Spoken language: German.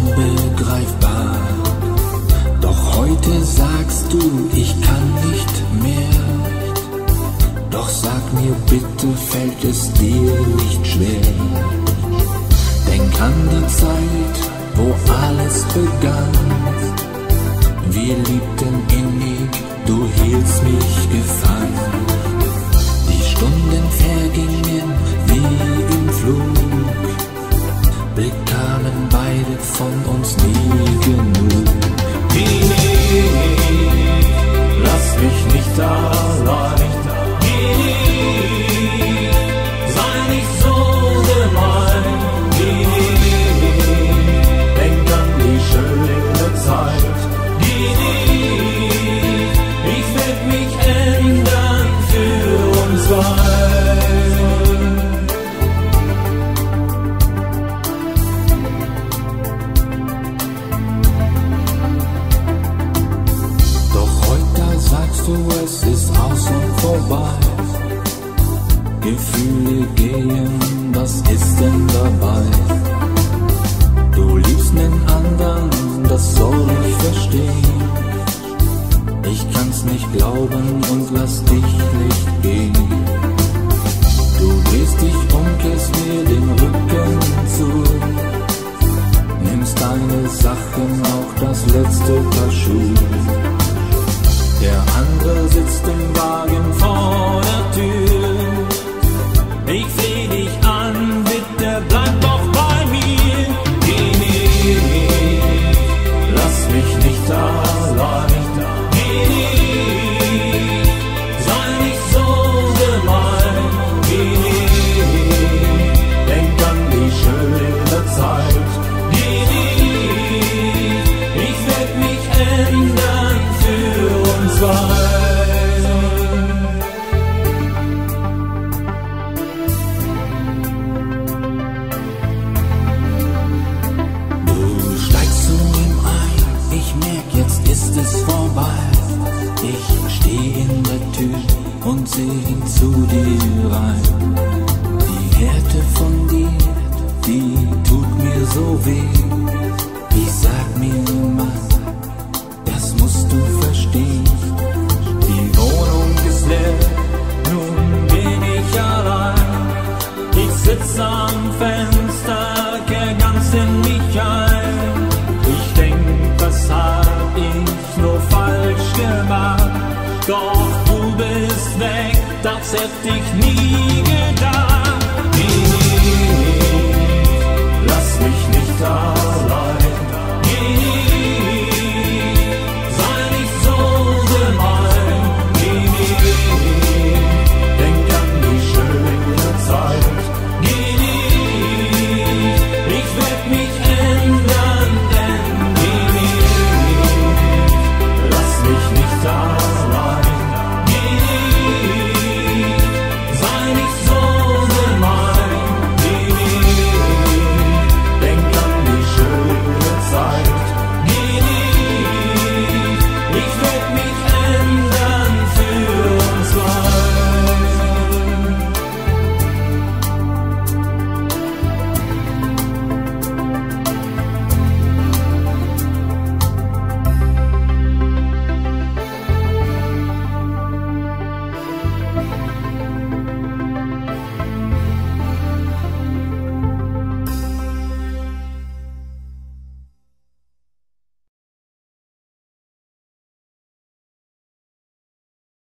unbegreifbar. Doch heute sagst du, ich kann nicht mehr. Doch sag mir bitte, fällt es dir nicht schwer? Denk an die Zeit, wo alles begann. Wir liebten innig, du hieltst mich gefangen. Die Stunden vergingen wie im Flug, bekamen beide von uns nie genug. Geh, lass mich nicht allein. Geh, sei nicht so gemein. Geh, denk an die schöne Zeit. Geh, ich werd mich ändern für uns zwei. Sagst du, es ist aus und vorbei. Gefühle gehen, was ist denn dabei? Du liebst den anderen, das soll ich verstehen. Ich kann's nicht glauben und lass dich nicht gehen. Du drehst dich um, kehrst mir den Rücken zu, nimmst deine Sachen, auch das letzte Paar Schuhe. Der andere sitzt im Wagen vor der Tür. Ich seh dich an, bitte bleib doch bei mir. Geh, lass mich nicht allein. Geh, sei nicht so gemein. Geh, denk an die schöne Zeit. Geh, ich werd mich ändern für uns zwei. Du steigst zu ihm ein, ich merk, jetzt ist es vorbei. Ich steh in der Tür und seh zu dir rein. Die Härte von dir, die tut mir so weh. Ich sag mir, Mann, das musst du verstehen. Die Wohnung ist leer, nun bin ich allein. Ich sitz am Fenster, kehr ganz in mich ein. Ich denk, was hab ich nur falsch gemacht? Doch du bist weg, das hätte ich nie